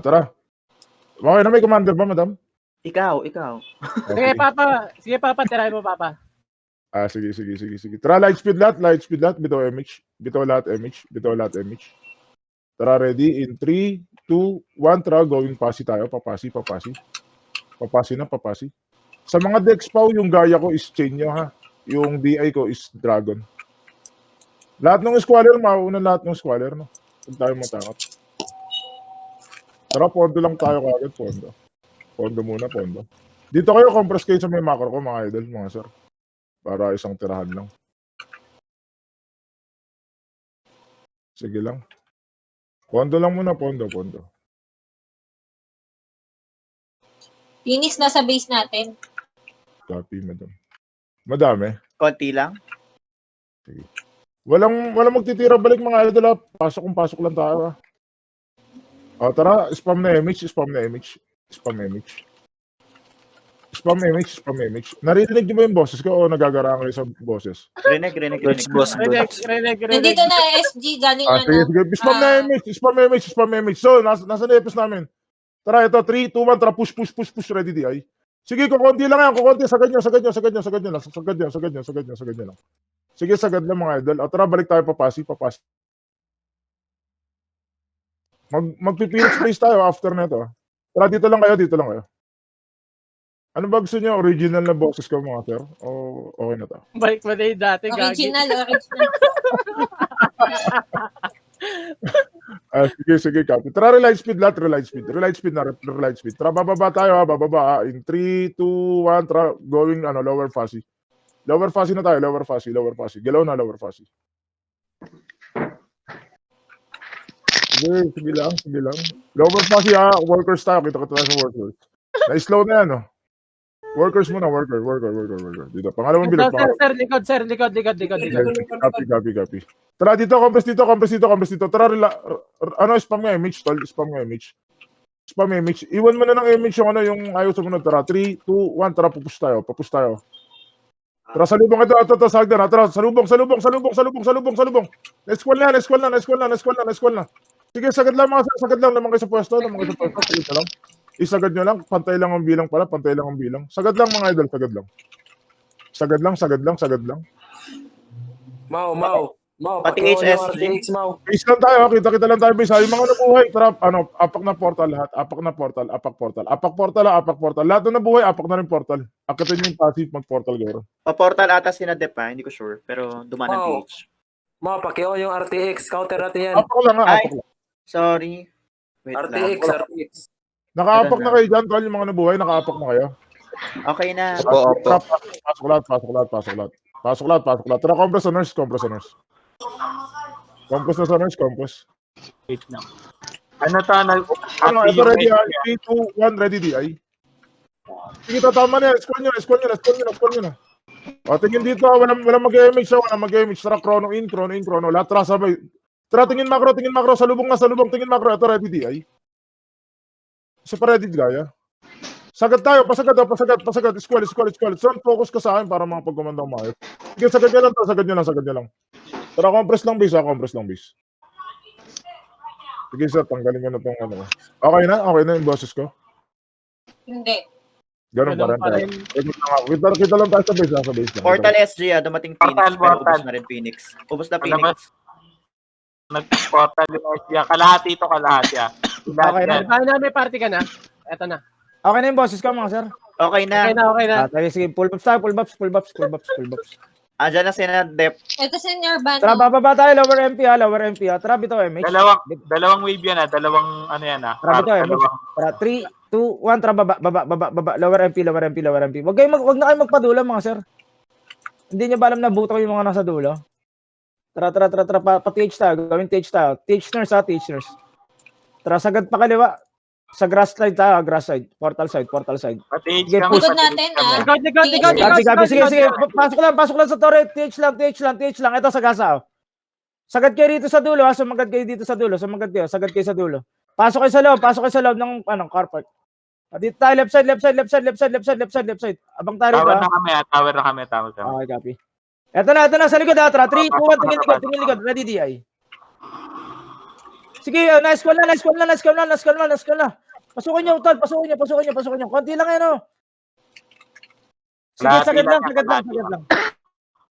Tara. Okay na, may commander ba, madam? Ikaw. Sige, Papa. Tirahin mo, Papa. Sige. Tara, lightspeed lahat. Bitaw MH. Bitaw lahat MH. Tara, ready? In 3, 2, 1. Tara, going pasi tayo. Papasi. Papasi. Sa mga decks pa, yung gaya ko is chain nyo, ha? Yung DI ko is dragon. Lahat ng squaller, mauuna lahat ng squaller, no? Huwag tayo matakot. Tara, pondo lang tayo kagad, pondo. Pondo muna. Dito kayo, compress kayo sa may macro ko, mga idol, mga sir. Para isang tirahan lang. Sige lang. Pondo lang muna, pondo. Phoenix, nasa base natin. Copy, madam. Madami. Konti lang. Sige. Walang magtitira balik, mga idol, ha? Pasok lang tayo, ha? Tara, spam na MH. Narinig niyo ba yung boses ko o nagagaraan kayo sa boses? Rinig. Renek. Nandito na SG, galing Sige. Spam MH. So, nasa na namin. Tara, ito, 3, 2, 1, tara, push, ready DI. Sige, kukunti lang yan, sagad nyo lang. Sige, sagad lang, mga idol. Tara, balik tayo, papasi. Magpipilit space tayo after nito. Tara, dito lang kayo. Ano ba gusto nyo? Original na boses ko, mga sir? O okay na to? Balik mo na yung dati, Gagi. Original. Sige, copy. Tara, relight speed. Tara, bababa tayo, ha? In 3, 2, 1, tara, going, lower fuzzy. Lower fuzzy na tayo, lower fuzzy. Galaw na, lower fuzzy. Sige lang. Lower fuzzy, ha? Workers tayo, kita tayo sa workers. Na-slow na yan, no? Workers muna, worker. Dito, pangalawang bilog. Sir, likod. Copy. Tara, dito, compress dito. Tara, spam nga image, tol. Spam image. Iwan mo na ng image yung ayaw sumunod. Tara, 3, 2, 1, tara, pupush tayo. Tara, salubong ito, sagdan, ha. Tara, salubong. Eskwal na. Sige, sagad lang naman kayo sa pwesto. Sige lang. Isagad nyo lang, pantay lang ang bilang. Sagad lang, mga idol, sagad lang. Mau. Pati HSG. Mau. Base lang tayo, kita lang tayo base. Yung mga nabuhay, tara, apak na portal lahat. Apak portal. Lahat na nabuhay, apak na rin portal. Akitin yung passive, mag-portal garo. Pa-portal ata sinadep ha, hindi ko sure. Pero dumaan ng PH. Mau, pakio yung RTX. Counter natin yan. Apak lang. Sorry. Wait RTX. Nakaapak na kayo dyan, tol, yung mga nabuhay, nakaapak na kayo. Okay na. Pasok lahat. Tara, compress sa nurse. Compress na sa nurse. Wait lang. Ito ready, 3, 2, 1, ready DI. Sige, tama na yan. Squall nyo na. Tingin dito, walang mag-MH. Tara, chrono in. Lahat, tara, sabay. Tara, tingin macro. Salubong. Tingin macro. Ito ready DI. Isa pa ready, gaya. Sagad tayo, pasagad. Squall. So, focus ka sa akin para mga pagkumanda umayos. Sige, sagad nyo lang. Tara, compress lang base. Sige, sir, tanggalin ko na itong Okay na yung boses ko. Hindi. Ganun pa rin. Kita lang tayo sa base. Portal SG dumating Phoenix. Pero ubos na rin Phoenix. Ubos na Phoenix. Nag-portal yung SG. Kalahati. Okay na, may party ka na. Eto na. Okay na yung boses ko, mga sir. Okay na. Sige, full buffs. Diyan na sinadep. Ito si Nirvana. Tara, bababa tayo, lower MP. Tara, bitaw MH. Dalawang wave yan dalawang Tara, bitaw MH. Tara, 3, 2, 1, tara, baba. Lower MP. Wag na kayo magpadula, mga sir. Hindi nyo ba alam na buto yung mga nasa dulo? Tara, pa-TH tayo. Gawin TH tayo. TH nurse. Tara, sagad pa kaliwa. Sa grass side. Portal side. Sige, Likod natin, Gabi. Sige. Pasok lang sa torre. TH lang. Ito sa gasa, Sagad kayo rito sa dulo, ha. Sumagad kayo dito sa dulo. Sagad kayo sa dulo. Pasok kayo sa loob ng carpet. Dito tayo, left side. Abang tayo rito, ha. Tower na kami. Okay, copy. Ito na, sa likod, ha. Tara, 3, 2, 1, tingin likod. Ready, DI. Sige, nice call na. Pasukin niyo, tol. Pasukin niyo. Konti lang yan, oh. Sige, sagad lang.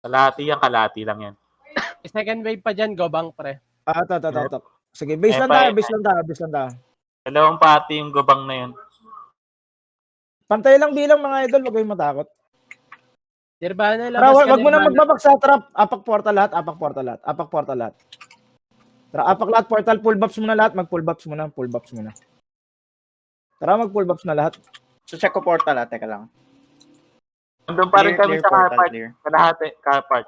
Kalahati lang yan. Second wave pa dyan, go bang, pre. Ito. Sige, base lang tayo. Dalawang pati yung gubang na yun. Pantay lang bilang mga idol, huwag kayong matakot. Nirvana, Tara, labas ka, wag mo na Nirvana. magbabak sa trap. Apak portal lahat. Tara, apak lahat portal, full buffs muna lahat, mag-full buffs muna. Tara, mag-full buffs na lahat. So check ko portal teka lang. Nandun pa rin kami Clear sa car portal, park. clear. Kalahati, car park.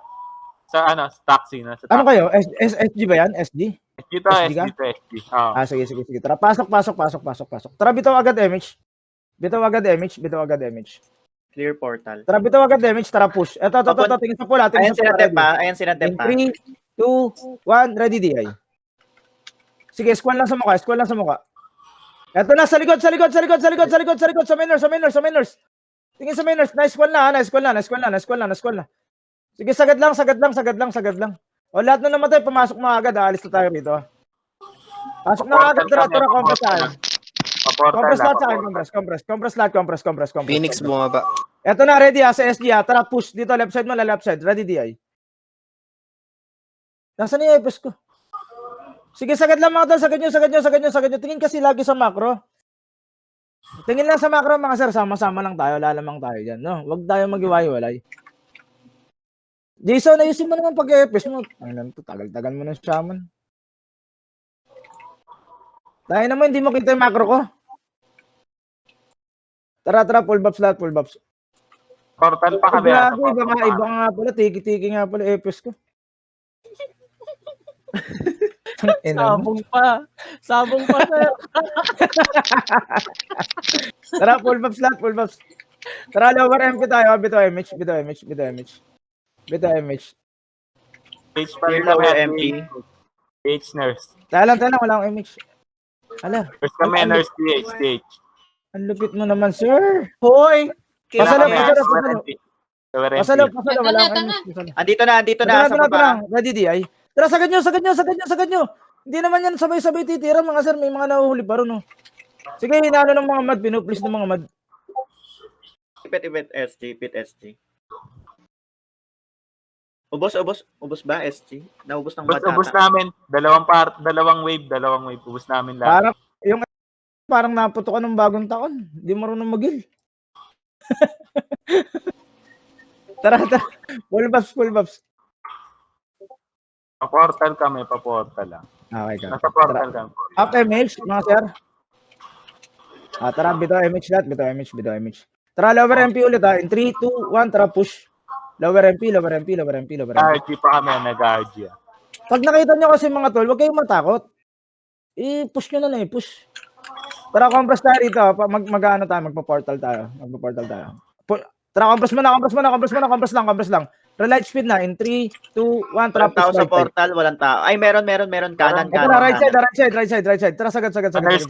Sa sa taxi na. Sa Ano taxi. kayo? SG ba yan? SG? Dito, SG ka? SG. Oo. Sige. Tara, pasok. Tara, bitaw agad damage. Clear portal. Tara, bitaw agad damage. Tara, push. Ito. Tingin sa pula. Ayan si Natepa. Ayan si In Natepa. 3, 2, 1, ready, DI. Sige, squall lang sa mukha. Ito na, sa likod. Sa mainers. Tingin sa mainers. Nice squall na. Sige, sagad lang. O, lahat na namatay, pumasok na agad. Alis na tayo rito. Pasok na agad. Tara, compress tayo. Compress lahat sa akin, compress. Phoenix bumaba. Ito na, ready sa SG Tara, push dito, left side. Ready, DI. Nasaan yung epos ko? Sige, sagad lang mga tol. Sagad nyo. Tingin kasi lagi sa macro. Tingin lang sa macro, mga sir. Sama-sama lang tayo. Lalamang tayo dyan, no? Huwag tayo mag-iwalay. Jason, ayusin mo naman pag-epos mo. Tagal-tagal mo ng shaman. Tayo naman, hindi mo kita yung macro ko. Tara, full buffs lahat. Portal pa kami. Iba nga pala, tiki-tiki nga pala, epos ko. Sabong pa, sir. Tara, full buffs. Tara, lower MP tayo. Bito MH. Page pa rin Clear lower kami. MP. PH nurse. Tayo lang, wala akong MH. Ala, Nurse kami, nurse PH. ang lupit mo naman, sir. Hoy! Pasalo. Lower MP. Pasalo, Ito wala na, akong ito na. MH. Andito na. Sa baba. Ready, DI. Tara, sagad nyo. Hindi naman yan sabay-sabay titira, mga sir. May mga nahuhuli pa ron, no. Sige, hinalo ng mga mad. Pinuplis ng mga mad. Pit SG. Ubos ba SG? Naubos ng bata. Ubus namin. Dalawang wave. Ubus namin lahat. Parang naputokan ng bagong taon. Hindi marunong mag-heal. Tara. Full buffs. Pa-portal lang. Okay ka. Nasa portal kami. Up MH, mga sir. Tara, bito MH. Tara, lower MP ulit ha. In 3, 2, 1, tara, push. Lower MP. RG pa kami, nag-RG. Pag nakita nyo kasi mga tol, huwag kayong matakot. I-push nyo na push. Tara, compress tayo rito. Mag-ano tayo, magpa-portal tayo. Tara, compress lang. Relight speed na. In 3, 2, 1, tara, Walang tao push sa right side. portal, walang tao. Ay, meron. Kanan. Ito na, right side. Tara, sagad. Pa-nurse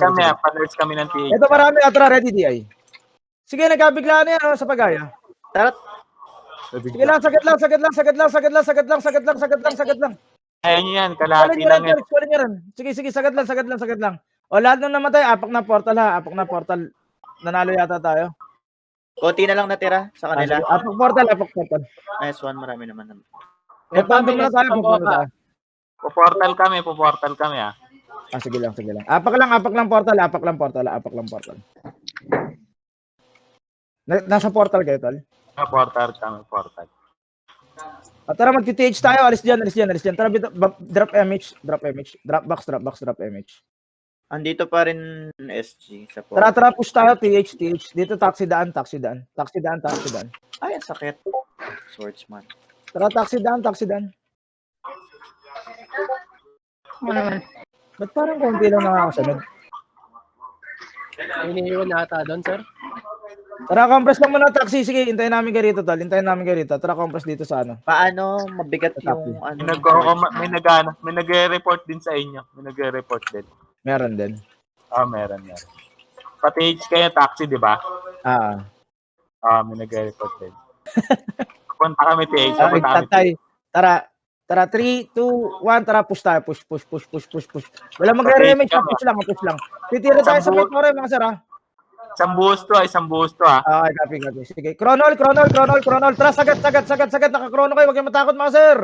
kami ng PH. Ito marami. Tara, ready, DI. Sige, nagkabigla na yan sa pagaya. Tara, Sige lang, sagad lang. Ayan yan, kalahati lang yan. Sige, sagad lang. O, lahat nung namatay, apak na portal. Nanalo yata tayo. konti na lang natira sa kanila. Apak portal. Nice one, marami naman. Punta muna tayo. Puportal kami ah. Sige lang. Apak lang portal. Nasa portal kayo, tol? Portal. Tara, magti-TH tayo. Alis dyan. Tara, drop MH. Drop box, MH. Andito pa rin SG sa portal. Tara, push tayo. TH. Dito, taxi daan. Ay, ang sakit. Swordsman. Tara, taxi daan. Ba't parang konti lang nakakasunod? Iniiwan nata doon, sir. Tara, compress lang muna taxi. Sige, hintayin namin kayo rito, tol. Tara, compress dito sa ano. Paano mabigat yung May nagre-report din sa inyo. Meron din. Meron. Pati H kayo taxi, di ba? May nagre-report din. Punta kami TH. Tara, Tara, 3, 2, 1, tara, push tayo. Push. Wala magre-remake, push lang. Titira tayo sa may tore, mga sir, ha? Isang buhos to ah. Okay, copy. Sige. Chronol. Tara, sagad. Naka-chrono kayo, huwag kayong matakot, mga sir.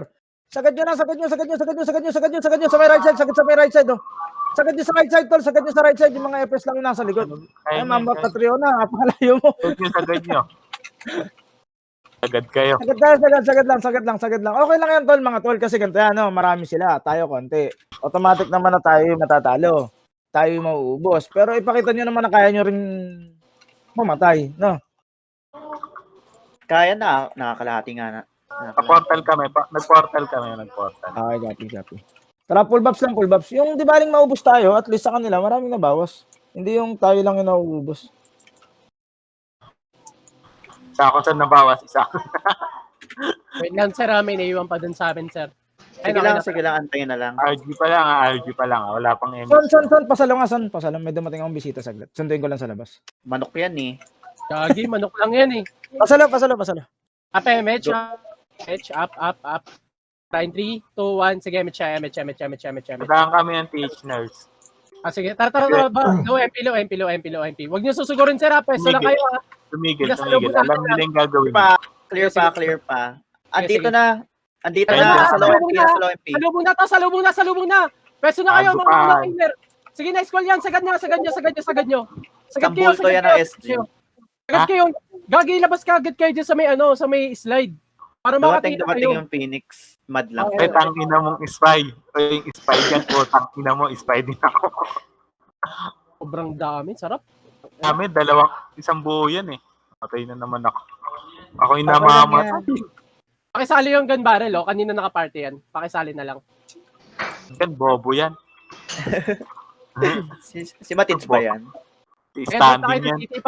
Sagad nyo sa may right side. Sagad sa may right side, oh. Sagad nyo sa right side, tol. Sagad nyo sa right side. Yung mga FS lang yung nasa likod. Ay, Mamba Catriona, napakalayo mo. Sagad nyo. Sagad kayo. Sagad lang. Okay lang yan, tol, mga tol, kasi ganito yan, no? Marami sila, tayo konti. Automatic naman na tayo yung matatalo. Tayo yung mauubos. Pero ipakita nyo naman na kaya nyo rin mamatay, no? Kaya na, nakakalahati nga na. Nag-portal kami. Okay, copy. Tara, full buffs. Yung di baling maubos tayo, at least sa kanila, maraming nabawas. Hindi yung tayo lang yung nauubos. Isa ako sa nabawas, isa. Wait lang, sir. May naiwan pa dun sa amin, sir. Sige lang, antayin na lang. RG pa lang. Wala pang MX. Son, pasalong. May dumating akong bisita saglit. Sunduin ko lang sa labas. Manok yan eh. Gagi, manok lang yan eh. Pasalo. Up, up. Trying 3, 2, 1. Sige, MH. Madaan kami ng teach nurse. Sige. Tara. Low MP. Huwag niyo susugurin, sir, ha? Pwesto lang kayo, ha? Tumigil. Alam nila yung gagawin. Clear pa. Andito Sige. na. Ayun, Sa low MP. Salubong na. Pwesto na kayo, mga laner. Sige na, squall yan. Sagad nyo. Sagad kayo. Sambulto yan ang SG. Sagad kayo. Gagi, labas ka agad kayo dyan sa may slide. Para makatingin Dumating kayo. yung Phoenix. Mad lang. Okay. Tangina mong spy. Yung spy dyan po. Tangina mo, spy din ako. Sobrang dami. Sarap. Kami, isang buo yan eh. Patay na naman ako. Ako yung namamat. Pakisali yung gun barrel, oh. Kanina naka-party yan. Pakisali na lang. Yan, bobo yan. Si Matins ba yan? Drop na Standing kayo yan. ng city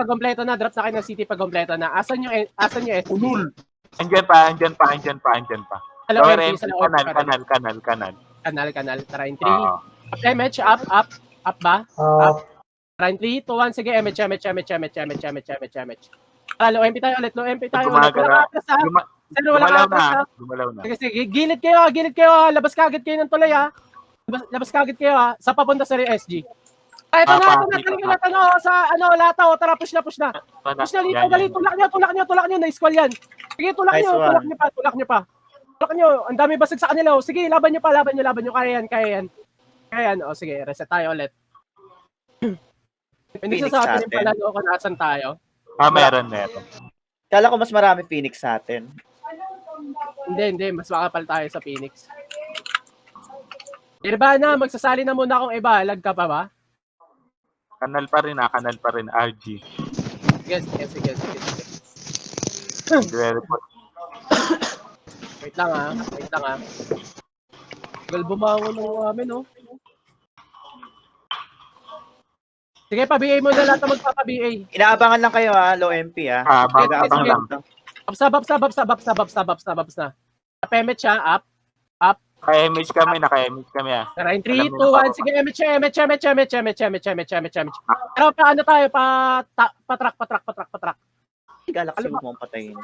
pag kompleto na. Asan yung SG? Ulul. Andyan pa. Hello, Lower MP. MP, Sa loob. kanal. Tara, in 3. Up, MH. Up ba? Up. Tara, in 3, 2, 1. Sige, MH. Tara, low MP tayo ulit. Wala ka atras, ha? Gumalaw na. Sige, gilid kayo. Labas ka agad kayo ng tulay, ha? Labas ka agad kayo, ha? Sa papunta sa SG. Ay, ito na. Sa lataw. Tara, push na. Push na dito, dali. Tulak nyo. Na-squall yan. Sige, tulak nyo pa. Ang dami basag sa kanila. Oh. Sige, laban nyo. Kaya yan. O, sige, reset tayo ulit. Hindi Phoenix sasabi sa rin atin. pala kung nasan tayo. Meron. Kala ko mas marami Phoenix sa atin. Hindi. Mas makapal tayo sa Phoenix. Irbana, magsasali na muna akong iba. Lag ka pa ba? Kanal pa rin, RG. Sige. Report. Wait lang ha. Tagal bumangon ng amin, oh. Sige, pa-BA mo na lahat na magpapa-BA. Inaabangan lang kayo ha, low MP ha. Abang lang. Sababs na. Up-MH ha, up. Naka-MH kami ah. Tara, in 3, 2, 1, sige, MH. Pero paano tayo, patrak. Galaxy mo ang patayin.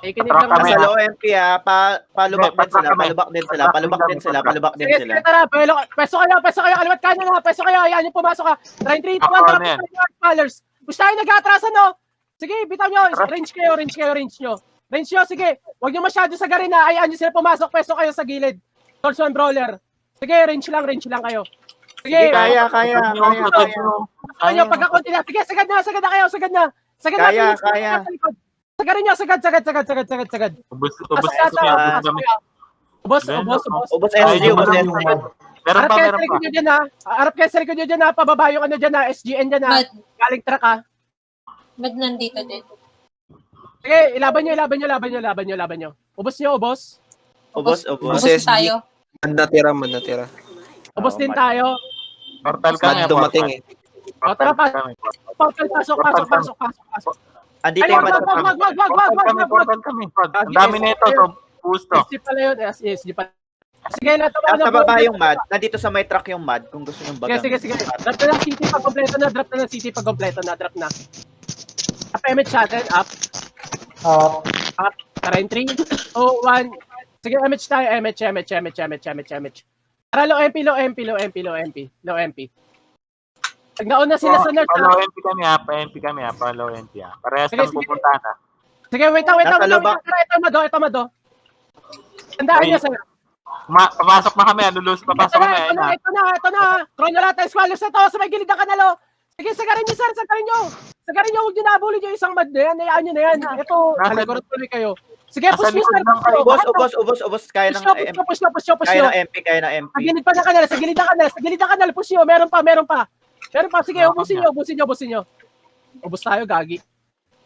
Kinig lang Kami, Sa low MP ha, palubak din sila. Sige, tara, peso kayo, aliwat kanan ha, peso kayo, ayan yung pumasok ha. Tara, in 3, 2, 1, tara, scholars. Gusto tayo nag-aatrasan, no? Sige, bitaw nyo, range nyo. Sige. Huwag nyo masyado sa garin ha. Ayan nyo sila pumasok. Peso kayo sa gilid. Source 1 brawler. Sige, range lang kayo. Sige, Kaya. Kaya pagkakunti na. Sige, sagad na kayo. Kaya. Sagarin nyo, sagad. Ubus Ubos SG. Meron Harap pa. kayo sa likod nyo dyan ha. Pababa yung ano dyan ha. SGN dyan ha. Galing truck ha. Ba't nandito din? Sige, ilaban nyo. Ubos nyo. Ubos. Ubos tayo. Mandatira. Ubos din tayo. Portal kami. Dumating eh. O, tara pa. Pasok. Andito Ay, yung Portal kami. Ang dami na ito. Pusto. SG pala yun. SG pala. Sige, Sa baba yung mad. Nandito sa may truck yung mad. Kung gusto nyo bagang. Sige. Drop na ng city pag kompleto na. Drop na. Up, MH natin. Up. Tara in 3, 2, 1. Sige, MH tayo. MH. Tara, low MP. Low MP. Pag nauna sila sa nurse, Low MP kami ha. Pa-MP kami ha. Pa-low MP ha. Parehas Sige, kang sige. pupuntahan ha. Sige, wait lang. Nasa loob Tara, ito mado. Tandaan niya sir. Papasok na kami. Papasok kami. Ayun na. Ito na. Chrono lahat ng squallers na to. Sa may gilid ng kanalo. Sige, sagarin niyo, sir. Sagarin niyo. Huwag niyo nabulin yung isang mad na yan. Hayaan niyo na yan. Ito, halikurat tuloy kayo. Sige, Nasa push niyo, likod sir. lang kayo. Ubos. Kaya ng Push niyo. MP. Sa gilid pa ng kanal. Sa gilid ng kanal. Push niyo. Meron pa. Sige, ubusin niyo. Ubus tayo, gagi.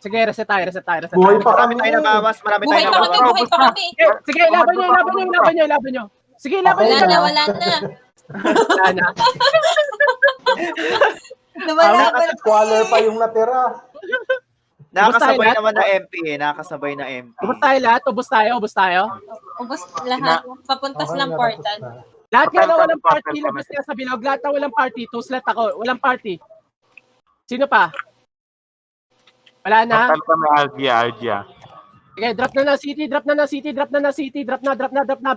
Sige, reset tayo. Buhay pa Marami kami. tayo nabawas. Buhay pa kami. Sige, laban niyo. Sige, laban niyo. Wala na. Wala na. Nawala ba? Squaller pa yung natira. Nakakasabay lahat. naman na MP eh. Nakakasabay na MP. Ubus tayo lahat. Ubus tayo. Ubus lahat. Papuntas Okay, ng natapos portal. na. Lahat nga na walang Portal party, kami. labas nga sa bilog. Lahat na walang party, 2 slot ako. Walang party. Sino pa? Wala na. Portal kami. Algia. Okay, drop na city. Drop na.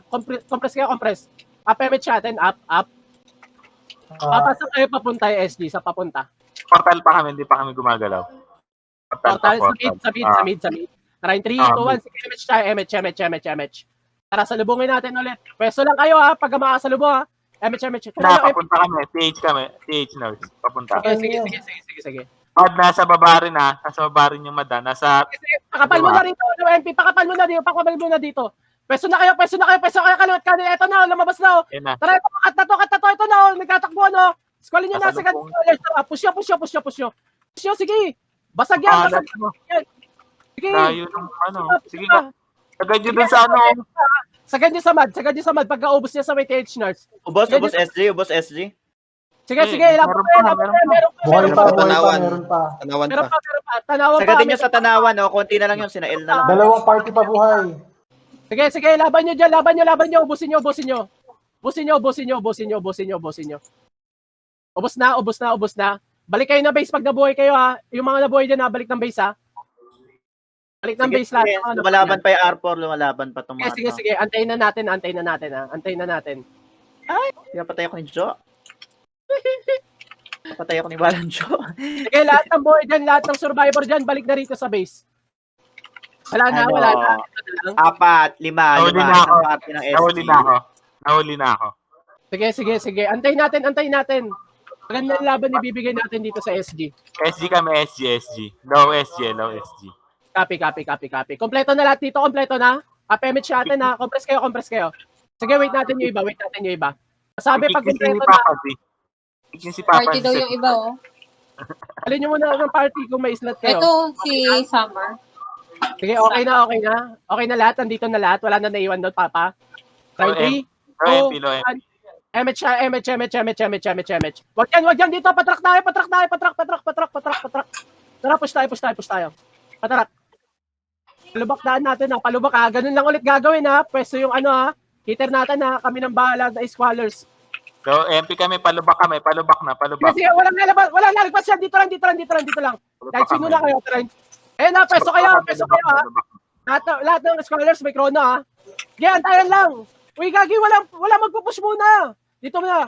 Compress. Up MH natin. Up. Papasok kayo papunta yung SG sa papunta. Portal pa kami. Hindi pa kami gumagalaw. Portal, sa mid. Tara, 3, 2, 1. Sige, MH tayo. MH. Tara, salubungin natin ulit. Pwesto lang kayo ha, pag makasalubong ha. MH. Papunta kami. TH nurse. Papunta. Sige. Mad, nasa baba rin ha. Nasa baba rin yung mad ha. Nasa... Pakapal mo na rito, MP. Pakapal mo na dito. Pwesto na kayo. Kaliwat kanin. Ito na, lumabas na. Yun na. Tara, ito, kat na to. Ito na, nagtatakbo no. Squalin nyo na sa Pasalubong. ganito. Push nyo. Sige. Basag yan. Sige. Layo ng ano. Sige ka. Agad yun dun sa ano. Sagad nyo sa mad. Pagka-ubos niya sa may TH nurse. Ubos SG. Sige. Laban Buhay pa, Tanawan. meron pa. Tanawan Meron pa. pa. Tanawan pa. Sagatin nyo sa tanawan, no? Konti na lang yun. Sina L na lang. Dalawang party pa buhay. Sige. Laban nyo dyan. Ubusin nyo. Ubos na. Balik kayo na base pag nabuhay kayo ha. Yung mga nabuhay dyan ha, balik ng base ha. Balik ng base lahat. Lumalaban pa yung R4. Lumalaban pa itong mga. Sige. Antayin na natin ha. Pinapatay ako ni Jo. Napatay ako ni Balancho. Sige, lahat ng buhay dyan, lahat ng survivor dyan, balik na rito sa base. Wala na. 4, 5. Nahuli na ako. Isang party ng SG. Nahuli na ako. Sige. Antayin natin. Magandang laban ibibigay natin dito sa SG. SG kami, SG. Low SG. Copy. Kompleto na lahat dito, kompleto na. PMH natin ha, compress kayo. Sige, wait natin yung iba. Sabi pag kompleto na, Si Papa. Party daw yung iba, oh. alin nyo muna ng party kung may slot kayo. Ito, si Summer. Sige, okay na. Okay na lahat, nandito na lahat. Wala na naiwan doon, Papa. 3, 2, 1. MH. Wag yan dito. Patrak tayo. Tara, push tayo. Patrak. Palubak daan natin ha. Palubak ha. Ganun lang ulit gagawin ha. Pwesto yung ano ha. Hitter natin ha. Kami ng bahala na squallers. So, MP kami, palubak na. Sige, walang lalagpas yan. Dito lang. Kahit sino na kayo. Eh na, pwesto kayo ha. Lahat ng scholars may chrono ha. Sige, antayan lang. Uy, gagi, wala magpupush muna. Dito na.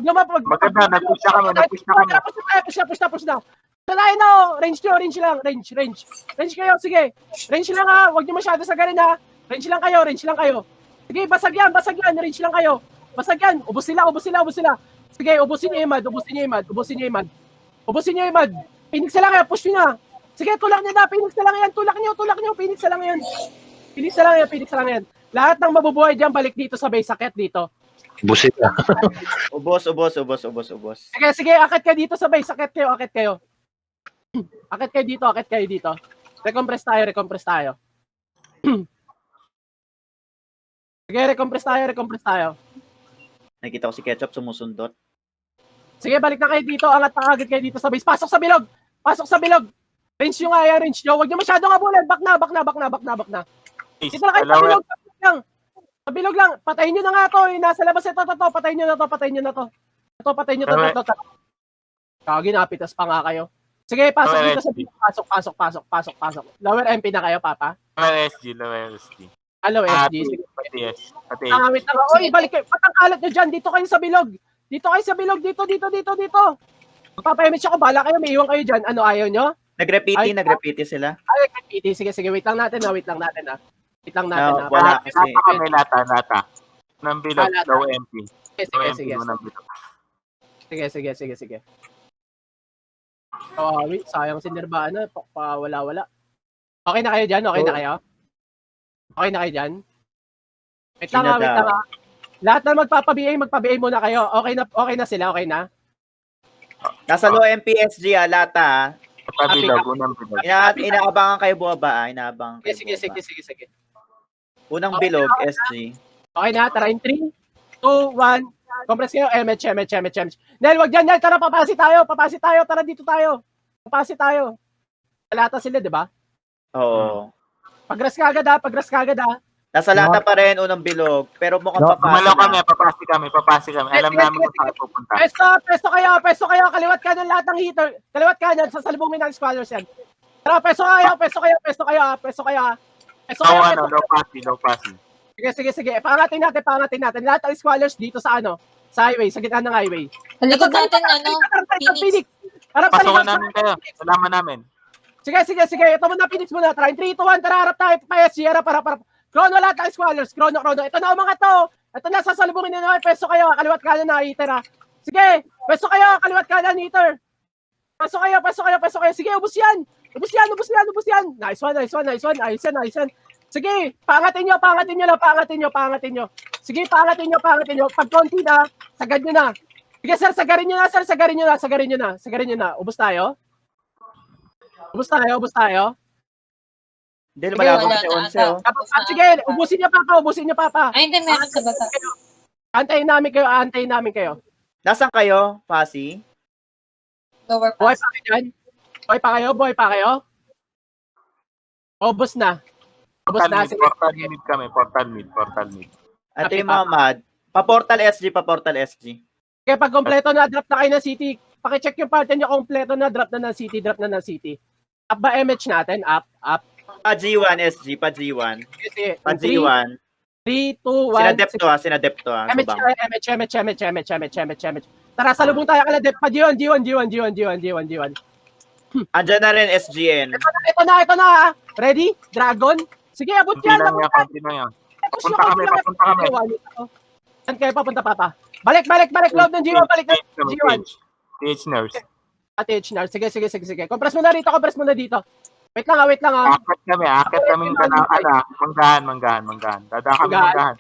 Maganda, nag-push na kami. Push na. Salain na oh. Range lang. Range kayo, sige. Range lang ha. Huwag niyo masyado sagarin ha. Range lang kayo. Sige, basag yan. Range lang kayo. Basag yan. Ubus sila. Sige, ubusin niyo yung mad. Phoenix na lang kayo. Push niyo na. Sige, tulak niyo na. Phoenix na lang yan. Tulak niyo. Phoenix na lang yan. Lahat ng mabubuhay dyan, balik dito sa base. Sakit dito. Busit na. Ubos. Sige. Akit kayo dito sa base. Akit kayo. Akit kayo dito. Recompress tayo. Sige, recompress tayo. Nakita ko si Ketchup sumusundot. Sige, balik na kayo dito. Angat pa agad kayo dito sa base. Pasok sa bilog. Range nyo nga yan, range nyo. Huwag nyo masyadong abulan. Back na. Dito lang kayo sa bilog lang. Patayin nyo na nga to. Nasa labas ito. Patayin nyo na to. Ito. Kagi, napitas pa nga kayo. Sige, pasok dito sa bilog. Pasok. Lower MP na kayo, Papa. Lower SG. Hello, SG. Sige. Pati Wait lang. Oy, balik kayo. Patangkalat nyo dyan. Dito kayo sa bilog. Dito kayo sa bilog. Dito. Magpapayamit ako. Bala kayo. May iwan kayo dyan. Ano, ayaw nyo? Nag-repeaty sila. Ay, PT. Sige. Wait lang natin. Wait lang natin. No, wala kasi. Lata kami, lata. Ng bilog, Lata. low MP. Sige. Ng bilog. Sige. Oh, wait. Sayang si Nirvana. Wala. Okay na kayo dyan? Okay na kayo dyan? Wait lang. Lahat na magpa-BA muna kayo. Okay na sila, okay na? Nasa low MPSG lata. Bilog, unang bilog. Inaabangan kayo bumaba. Inaabangan kayo bumaba. Sige. Unang bilog, SG. Okay na, tara in 3, 2, 1. Compress kayo, MH. Nel, wag dyan, tara, papasi tayo, tara dito tayo. Papasi tayo. Lata sila, di ba? Oo. Pag-ras ka agad ha. Nasa lata pa rin, unang bilog. Pero mukhang Gumalaw papasa kami, papasi kami. Alam namin kung saan pupunta. Pesto kayo, kaliwat kanan lahat ng heater. Kaliwat kanan, sa salubungin ng squadrons yan. Tara, pesto kayo. Low passy. Sige. Pangatin natin. Lahat ng squadrons dito sa highway, sa gitna ng highway. Sa likod natin, Phoenix. Pasukan namin kayo. Salamat namin. Sige. Ito muna, Phoenix muna. Try 3, 2, 1. Tara, harap tayo. PSG, harap. Chrono lahat ng squadrons. Chrono. Ito na mga to. Ito na, sasalubungin nyo. Peso kayo. Kaliwat kanan na heater ha. Sige. Peso kayo. Kaliwat kanan heater. Peso kayo. Sige, ubus yan. Nice one. Sige, pangatin nyo. Sige, pangatin nyo. Pag konti na, sagad nyo na. Sige, sir, sagarin nyo na. Ubus tayo. Hindi, Sige, malabo wala kasi na 11. Sige, ubusin nyo, Papa. Ay, hindi, meron sa bata. Antayin namin kayo. Nasaan kayo, Pasi? Lower Buhay pass. pa kayo dyan? Buhay pa kayo? Ubus na. Sige. Portal mid. At yung mga mad. Pa-portal SG. Kaya pag kompleto na drop na kayo ng city, pakicheck yung party nyo kompleto na drop na ng city. Up ba MH natin? Up. Pa-G1 SG. Pa-G1. Sige, Pa-G1. 3, 2, 1. Sinadepto ha. MH. Tara, salubong tayo kala Dep. Pa-G1. Andyan na rin SGN. Ito na. Ready? Dragon? Sige, abot yan. Konti na yan. Papunta kami. Saan kayo papunta, Papa? Balik. Load ng G1. Balik ng G1. TH nurse. TH nurse. Sige. Compress mo na dito. Wait lang ha. Akit kami manggahan. Dadaan kami manggahan.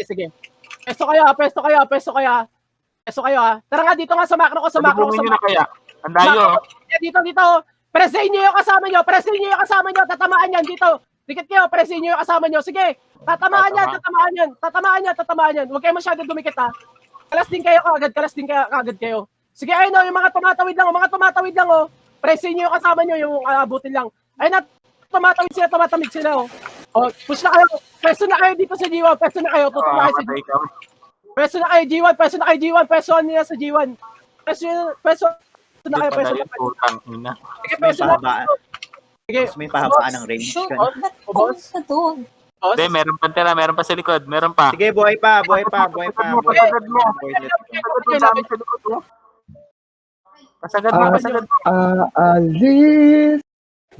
Sige. Pesto kayo ha. Tara nga dito nga sa macro ko. Salubungin nyo na kaya. Andayo. Dito. Presin nyo yung kasama nyo. Tatamaan yan dito. Dikit kayo, presin nyo yung kasama nyo. Sige, tatamaan yan. Huwag kayo masyado dumikit ha. Kalas din kayo kaagad. Sige, ayun o, yung mga tumatawid lang o. Presin nyo yung kasama nyo, yung abutin lang. Ayun na, tumatawid sila o. O, push na kayo. Pwesto na kayo dito sa G1. Pwesto na kayo G1. Pwesto nila sa G1. Pwesto na kayo. Sige, pwesto na. Sige, May pahabaan ng range. Shoot, Ganun. ba't pumunta ka doon? Hindi, meron pa tira, meron pa sa likod, meron pa. Sige, buhay pa. Pasagad mo. Aalis.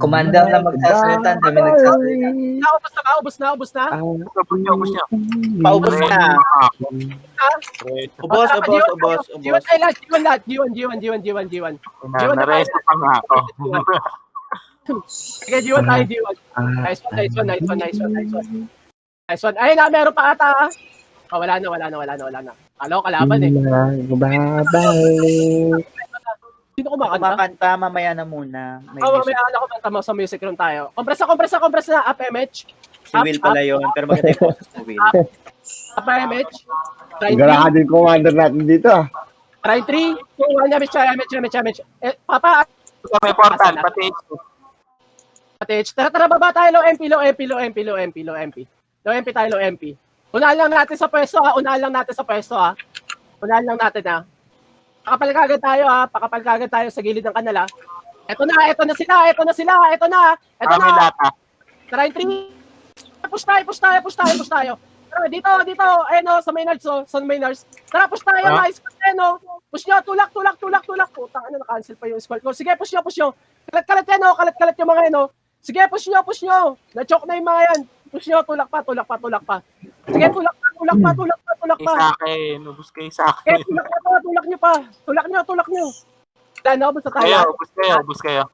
Commander na magsasalita, ang dami nagsasalita. Ubus na. Ubus niyo. Paubos na. Ubos. G1. Naresto pa nga ako. Sige, G1 tayo, G1. Nice one. Ay na, meron pa ata. Oh, wala na. Kala ko kalaban eh. Babalik. Sino kumakanta? Kumakanta, mamaya na muna. May Oh, music. mamaya ako kumanta mo sa music room tayo. Compress na, up MH. Si Will pala yun, pero maganda yung boses mo, Will. Up MH. Try 3. Gala din commander natin dito ah. Try 3. 2, 1, MH. Papa. May portal, pati H. Tara, baba tayo, low MP. Low MP tayo. Unahan lang natin sa pwesto ha. Pakapal kagad tayo sa gilid ng kanal ha. Ito na sila. kami lata. Try 3. push tayo. Tara, dito, sa Maynards. Tara, push tayo, mga squad, push nyo, tulak. Putang, na-cancel pa yung squad ko. Sige, push nyo. Kalat yung mga Sige, push nyo. Na-choke na yung mga yan. Push nyo, tulak pa. Sige, tulak pa. Sa akin, ubus kayo sa akin. Tulak nyo pa. Tulak nyo. Wala na, basta tayo. Ubus kayo.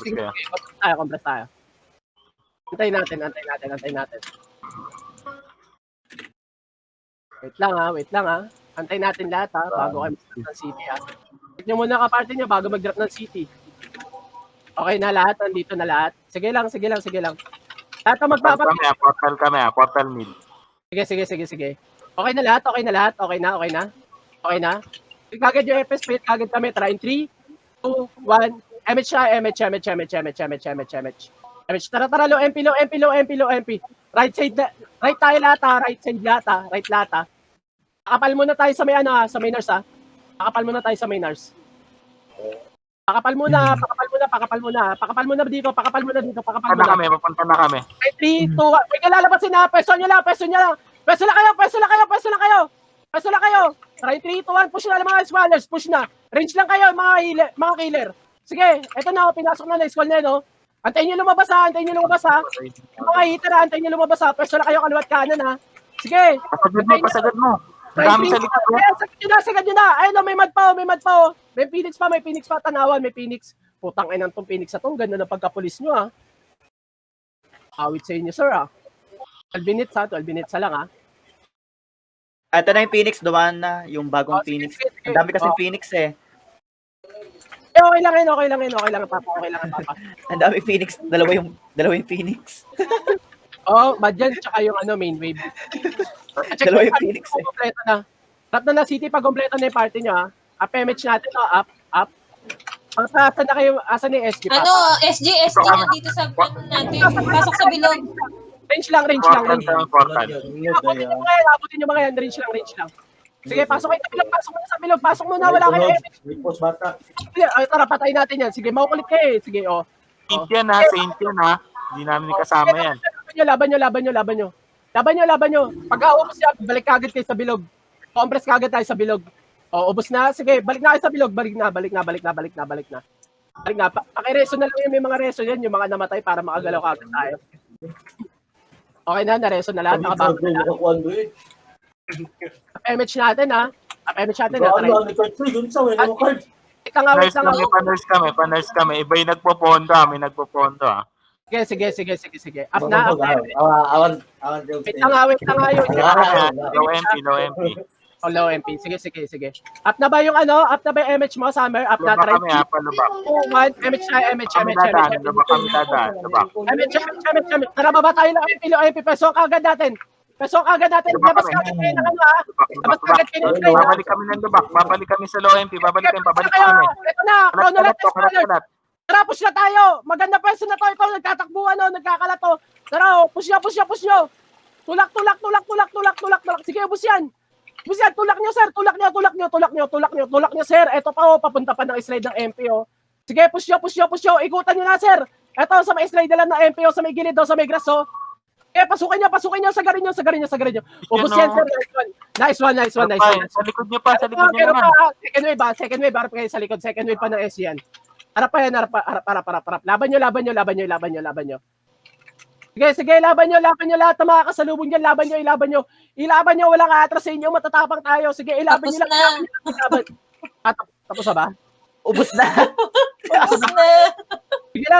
Sige. Compress tayo. Antayin natin. Wait lang ha. Antayin natin lahat ha, bago kayo mag-drop ng city ha. Check nyo muna ka-party nyo bago mag-drop ng city. Okay na lahat, nandito na lahat. Sige lang. Lahat ang magpapapit. Portal mid. Sige. Okay na lahat. Okay na. Kagad yung FS plate, kagad kami. Try in 3, 2, 1. MH. Tara, low MP. Right tayo lahat ha. Right lahat ha. Pakapal muna tayo sa Maynards ha. Pakapal muna dito. Papunta na kami. 3, 2, 1. May kalalabasin na. Pwesto nyo lang. Pwesto lang kayo. Try 3, 2, 1. Push na lang mga swallers. Push na. Range lang kayo mga killer. Sige, eto na. Pinasok na squall na no. Antayin nyo lumabas ha. Yung mga hitter ha. Antayin nyo lumabas ha. Pwesto lang kayo kaliwat kanan ha. Sige. Pasagad mo. Dami sa likod. Sagad nyo na. Ayun, may mad pa. May Phoenix pa. Tanawan, may Phoenix. Putang ina tong Phoenix na to. Ganda ng pagkapulis nyo, ha. Awit sa inyo, sir, ha. 12 minutes lang, ha. Ito na yung Phoenix, dumaan na. Yung bagong Phoenix. Ang dami kasi Phoenix eh. Okay lang, Papa. Ang dami Phoenix. Dalawa yung Phoenix. Mad yan, tsaka yung main wave. Dalawa yung Phoenix eh. Kompleto na. Rap na City, pag kompleto na yung party nyo, ha. Up MH natin, up. Asan na kayo, asan ni SG? SG nandito sa natin. Pasok sa bilog. Range lang. Portal. Abutin nyo mga yan, range lang. Sige, pasok sa bilog. Pasok muna, wala kayo MH. Tara, patayin natin yan. Sige, maukulit kayo eh. Sige, Saint yan ha. Hindi namin kasama yan. Laban nyo. Pagka-ubos yan, balik kagad kayo sa bilog. Compress kagad tayo sa bilog. Ubos na. Sige, balik na kayo sa bilog. Balik na. Pakireso na lang yung may mga reso yan, yung mga namatay para makagalaw kagad tayo. Okay na, nareso na lahat. Nakabago na lahat. MH natin ha. Wait lang. Paners kami. Iba yung nagpopondo ha. Sige. Up na. Wait lang ha. Low MP. Low MP. Sige. Up na ba yung MH mo, Summer? Up na, try. Kami ha, palubak. 2, 1, MH. Kami dadaan. MH. Tara, baba tayo ng MP, low MP. Peso kagad natin. Labas kagad kayo ng ha. Labas kagad kayo ng slide. Babalik kami ng lubak. Babalik kami sa low MP. Babalik kami. Ito na. Chronolat. Tara, push na tayo. Maganda pwesto na to. Ito, nagtatakbuhan nagkakalato. Tara, push nyo. Tulak. Sige, ubus yan. Tulak nyo, sir. Tulak nyo, sir. Ito pa, papunta pa ng slide ng MP, Sige, push nyo. Ikutan nyo na, sir. Ito, sa may slide na lang ng MP, sa may gilid, sa may grass, pasukin nyo. Sagarin nyo. Ubus yan, sir. Nice one. Sa likod nyo pa. naman. Second wave. Harap kayo sa likod. Second wave pa ng S yan. Harap. Laban nyo. Sige, laban nyo lahat ng mga kasalubong dyan. Ilaban nyo. Walang atras sa inyo. Matatapang tayo. Sige, ilaban nyo lang. Tapos na ba? Ubus na.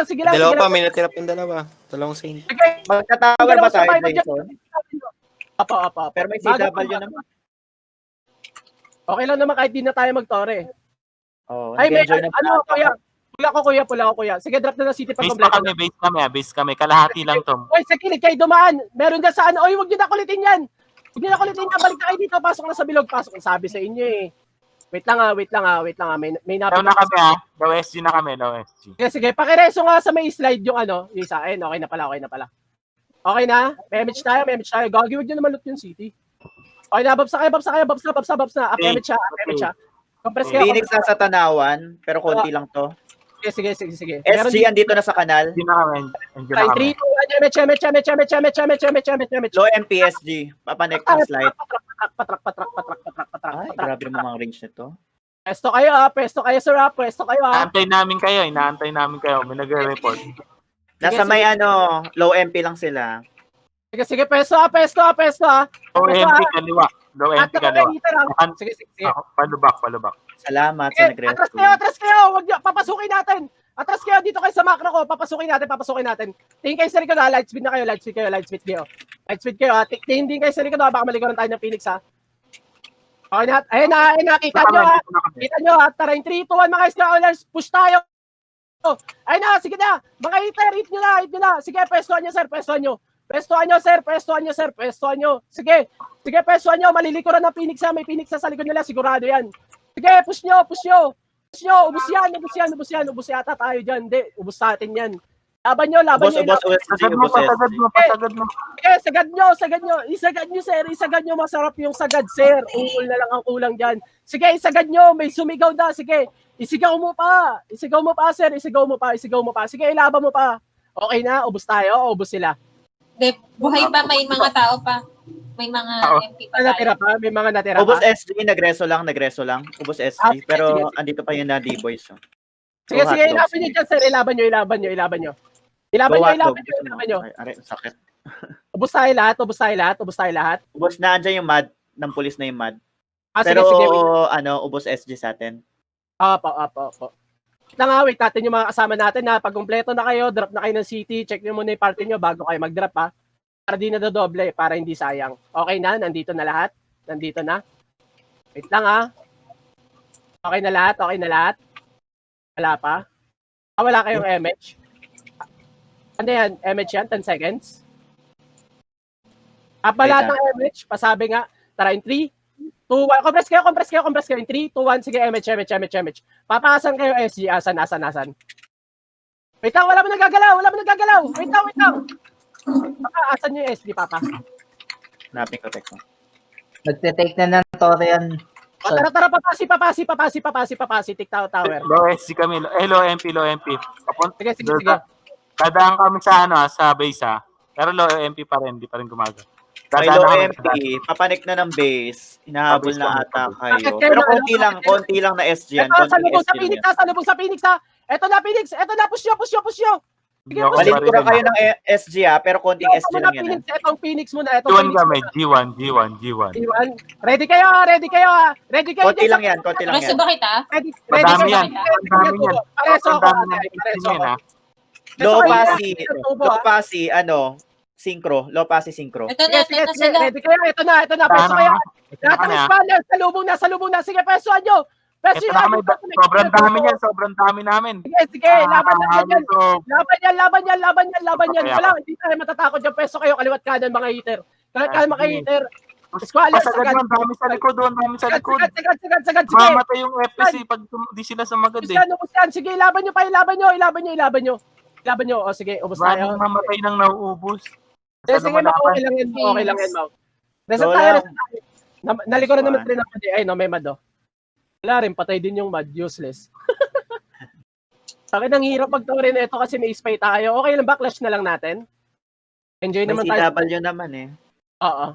Sige lang. Dalawa pa, may natira pang dalawa. Dalawang saint. Sige. Magtatawag ba tayo, Jason? Apa. Pero may CW naman. Okay lang naman kahit di na tayo magtore. Ay, may kuya. Pula ko, kuya. Sige, drop na ng city pag kompleto. Base kami. Kalahati lang to. Oy, sa kilid kayo dumaan. Meron dyan sa Oy, huwag nyo na kulitin yan. Balik na kayo dito. Pasok na sa bilog. Sabi sa inyo eh. Wait lang ha. May Daw na kami ha. Daw SG na kami. Sige. Pakireso nga sa may slide yung yung isa. Ayun, okay na pala. Okay na? May image tayo. Gagi, huwag nyo naman loot yung city. Okay na, babs na. Up image siya. Compress kayo. Phoenix nasa Tanawan, pero konti lang to. Sige. Meron SG, andito na sa kanal. Hindi na kami. Nandiyan na tayo. 3, kami. 2, 1, MH. Low MP SG. Papanek ng slide. Patrak. Ay, grabe mo mga range nito. Pwesto kayo, sir, ha? Pwesto kayo, ha? Inaantay namin kayo. May nagre-report. Nasa may low MP lang sila. Sige, pwesto, ha? Low MP kaliwa. Low MP kaliwa. Sige. Palubak. Salamat sa nag-rescue. Atras kayo, wag niyo, papasukin natin. Atras kayo, dito kayo sa macro ko, papasukin natin. Tingin kayo sa likod, ha? Light speed kayo. Light speed kayo, ha? Tingin din kayo sa likod, ha? Baka malikuran tayo ng Phoenix, ha? Okay na, ayun na, kita nyo, ha? Tara, 3, 2, 1, mga scholars, push tayo. Ayun na, sige na, mga hitter, hit nyo na. Sige, pwestuhan nyo, sir. Sige, pwestuhan nyo, malilikuran ng Phoenix, ha? May Phoenix sa likod nila, sigurado yan. Sige, push nyo. Ubus yata tayo dyan. Hindi, ubus natin yan. Laban nyo. Pasagad mo. Isagad nyo, masarap yung sagad, sir. Ungol na lang ang kulang dyan. Sige, isagad nyo, may sumigaw na. Sige, isigaw mo pa, sir. Isigaw mo pa. Sige, ilaban mo pa. Okay na, ubus tayo o ubus sila? De, buhay pa, may mga tao pa. May mga MP pa tayo. May mga natira pa. Ubus SG, nagreso lang. Ubus SG, pero sige. andito pa yung na-D-boys. Sige, ilaban nyo dyan, sir. Ilaban nyo. Ay, sakit. Ubus tayo lahat. Ubus na, andyan yung mad. Ng pulis na yung mad. Sige, Pero, sige. ubus SG sa atin. Opo. Wait natin yung mga kasama natin na pag kumpleto na kayo, drop na kayo ng city, check nyo muna yung party nyo bago kayo mag-drop, ha. Para di nadodoble, para hindi sayang. Okay na? Nandito na lahat? Wait lang, ha. Okay na lahat? Wala pa? Wala kayong MH? Ano yan? MH yan? 10 seconds? Lahat ng MH? Pasabi nga. Tara, in 3, 2, 1. Compress kayo. In 3, 2, 1. Sige, MH. Papasan kayo, SG. Asan? Wait lang, wala mo nagagalaw. Wait lang. Asan yung SG, Papa? Napin ko, Tek. Nagte-take na ng tore yan. Tara, papasi. Tick tower. Low SG kami. Low MP. Sige. Dadaan kami sa base, ha. Pero low MP pa rin. Hindi pa rin gumagana. May low MP, papanik na ng base, hinahabol na ata kayo. Pero konti lang na SG yan. Salubong sa Phoenix, ha? Eto na, Phoenix. Push nyo. Sige, Malikuran kayo ng SG, pero konting SG lang yan. Etong Phoenix muna. G1 kami. G1. Ready kayo, ha? Konti lang yan. Reso ba kita? Madami yan. Pareso ako. Low passy, synchro. Ito na sila. Ready kayo, ito na. Peso kayo. Lahat ng responders, salubong na. Sige, pesoan nyo. Ito na kami. Sobrang dami namin. Sige, laban yan. Wala, hindi tayo matatakot yung peso kayo, kaliwat kanan mga hitter. Squaller, Pasagad mo, dami sa likod. Sagad. Mamatay yung FPC pag di sila sumagad, eh. Ubus yan. Sige, ilaban nyo. O, sige, ubus tayo. Mamatay nang nauubos. Sige, okay lang yan, Mau. Reset tayo. Nalikuran naman rin ako. Ay, no, may mad, oh. Wala rin, patay din yung mad. Useless. Sakin, ang hirap magtawari na ito kasi may spy tayo. Okay lang, backlash na lang natin. Enjoy naman tayo. May CW naman, eh. Oo.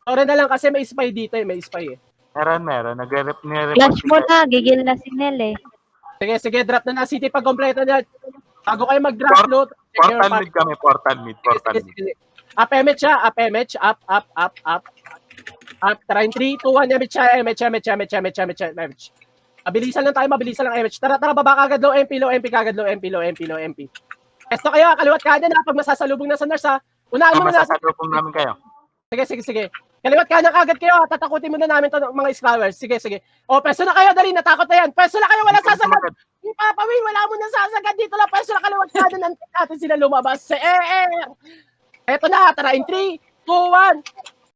Tawari na lang kasi may spy dito, may spy, eh. Meron. Flash mo na, gigil na si Nel, eh. Sige, drop na City pag kompleto na. Bago kayo mag-drop load. Portal mid kami, portal mid. Up, MH, up. Tara, in 3, 2, 1, MH. Mabilisan lang MH. Tara, baba kagad, low MP. Esto kayo, kaliwat kanan, pag masasalubong na sa nurse, ha. Unahan mo na natin. Masasalubong namin kayo. Sige. Kaliwat kanan kagad kayo, tatakutin muna namin to mga scholars. Sige. O, peso na kayo, dali, natakot na yan. Peso na kayo, wala sasagad. Yung Papa Will, wala mo na sasagad dito lang. Peso na kaliwat kanan, natin sila lumabas. Eto na, tara, in 3, 2, 1.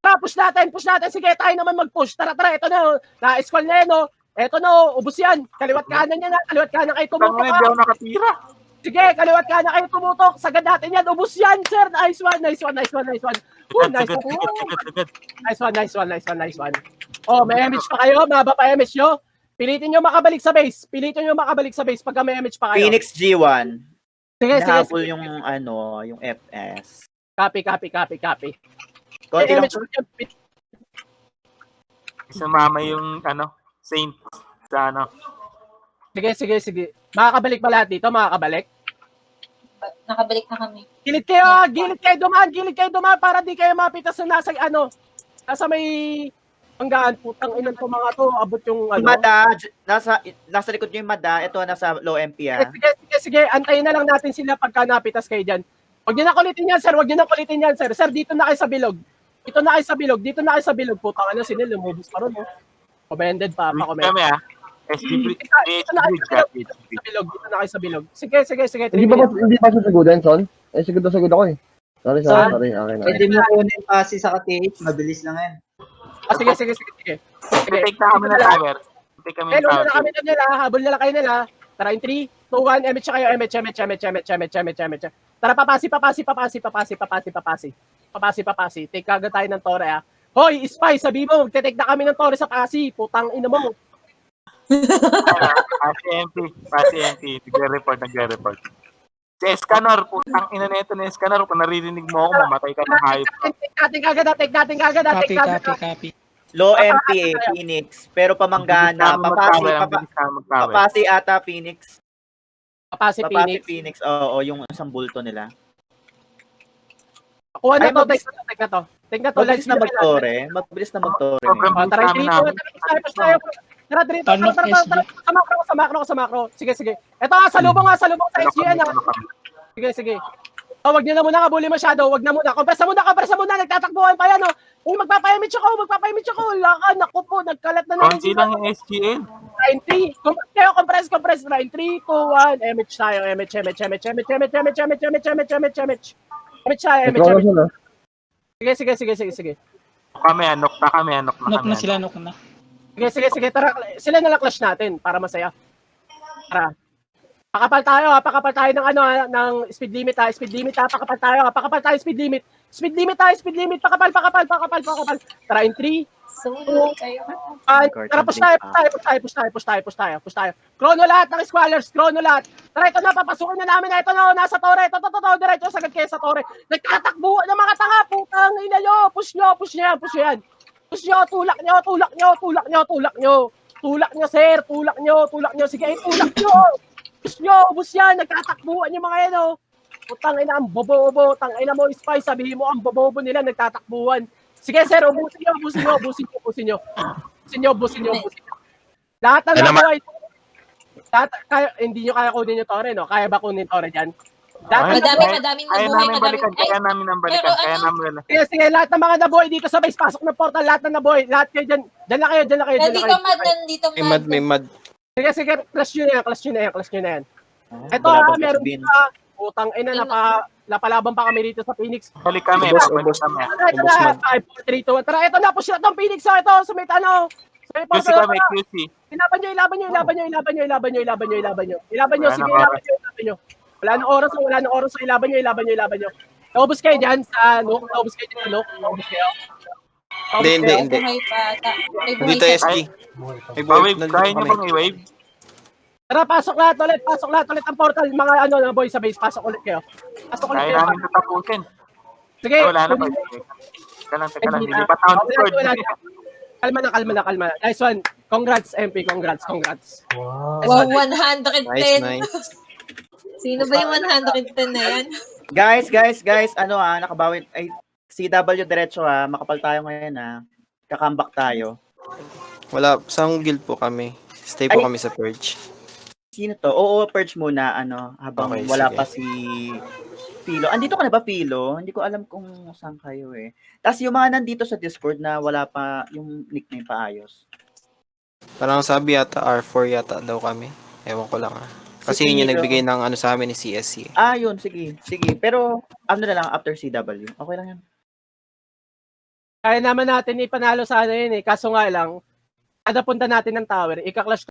Tara, push natin. Sige, tayo naman mag-push. Tara, eto na, na-escall na yan, Eto na, ubus yan. Kaliwat kanan yan, kaliwat kanan kayo tumutok. Hindi ako nakatira. Sige, kaliwat kanan kayo tumutok. Sagad natin yan, ubus yan, sir. Nice one. Nice one. Oh, may MH pa kayo, mababa pa MH nyo. Pilitin nyo makabalik sa base. Pilitin nyo makabalik sa base pagka may MH pa kayo. Phoenix G1. Sige, sige, Hinahabol sige. yung yung FS. Copy. Konti lang. MH Sumama yung Saint sa Sige. Makakabalik ba lahat dito? Makakabalik? Nakabalik na kami. Gilid kayo dumaan para di kayo mapitas na nasa may hanggaan, putang inan ko mga to, abot yung Yung Mada, nasa likod nyo yung Mada, ito nasa low MP Sige, antayin na lang natin sila pagka napitas kayo dyan. Huwag nyo na kulitin yan, sir. Sir, dito na kayo sa bilog. Dito na kayo sa bilog. Putang Sinel, lumubos pa ron, Commended pa, pa-comment. kami SG Dito na kayo sa bilog. Sige. Hindi ba sasagudan, Son? Sagud ako eh. Sorry. Okay na. Pwede mo kunin pasi sa KTH, mabilis lang yan. Sige. Take na kami na tower. Take kami Hello na na kami na nila, habol na lang kayo nila. Tara, in 3, 2, 1, MH kayo, MH. Tara, papasi. Take kagad tayo ng Tore, Hoy, Spy, sabi mo, magte-take na kami ng Tore sa Pasi. Putang ina mo. Pasi MP. Nagre-report. Si Escanor, putang ina nito na Escanor. Kung naririnig mo ako, mamatay ka ng hayop. Take natin kagad. Copy. Low MP Phoenix. Pero pamanggana. Papasi ata Phoenix. Papasi Phoenix. Oo, yung isang bulto nila. Kuha na Ay, to, take na to. Mabilis na mag-tore. Tara, push tayo. Tara, dito. Sa macro. Sige. Ito salubong sa SGN, Sige. Wag niyo na muna kabuli masyado. Wag na muna. Compress muna. Nagtatakbuhan pa yan, magpapayamit ako. Laka, naku po. Nagkalat na naman. Konti lang yung SGN. 3, compress. 3, 2, 1. MH tayo. Sige. Kami, anok na kami. Nok na. Sige. Tara, sila na lang clash natin para masaya. Tara. Pakapal tayo ng ng speed limit, pakapal tayo speed limit. Pakapal. Tara, in 3, 2, tara, push tayo. Chrono lahat ng squallers, Tara, ito na, papasukin na namin ito na, nasa Tore. Ito, diretso, sagad kayo sa Tore. Nagtatakbo ng mga tanga, putang ina nyo. Push nyo yan. Tulak nyo, sir. Sige, tulak nyo. Push yan. Nagtatakbuhan yung mga yan, Putang ina, ang bobo. Tangina mo, Spy, sabihin mo, ang bobo nila, nagtatakbuhan. Sige, sir, ubusin nyo. Lahat ng nabuhay. Hindi nyo kaya kunin yung Tore, no? Kaya ba kunin Tore dyan? Madaming Kaya nabuhay, namin balikan. Sige, lahat ng mga nabuhay dito sa base, pasok ng portal, lahat ng nabuhay. Lahat kayo dyan. Dyan na kayo. Nandito mad. May mad. Sige, clash nyo na yan. Ito, meron dito, putang ina, napalaban pa kami rito sa Phoenix. Balik kami. Ubos. Ito na, 5, 4, 3, 2, 1. Tara, ito na, push na itong Phoenix, ito, sumit QC kami, QC. Ilaban nyo. Wala nang oras, ilaban nyo. Naubos kayo dyan sa Nook. Hindi. Buhay pa ata. May buhay Dito pa. SG. May Wave, nandito kaya nyo kami. bang i-wave? Tara, pasok lahat ulit ang portal, mga na boy sa base, pasok ulit kayo. Kaya namin tatapusin. Sige. Wala na ba? Teka lang. Dilipat na ako Discord. Kalma na. Nice one. Congrats, MP. Congrats. Wow, 110. Nice. Sino ba yung 110 na yan? Guys, nakabawi. Ay, CW diretso makapal tayo ngayon kakambak tayo. Wala, sa guild po kami. Stay po kami sa Purge. Sino to? Oo, Purge muna, habang Okay, wala sige. pa si Pilo. Andito ka na ba, Pilo? Hindi ko alam kung saan kayo Tapos yung mga nandito sa Discord na wala pa yung nickname paayos. Parang sabi yata, R4 yata daw kami. Ewan ko lang Kasi yun yung nagbigay ng sa amin ni CSC. Yun, sige. Pero, na lang, after CW. Okay lang yan. Kaya naman natin ipanalo sana yun Kaso nga lang, kada punta natin ng tower, ika-clash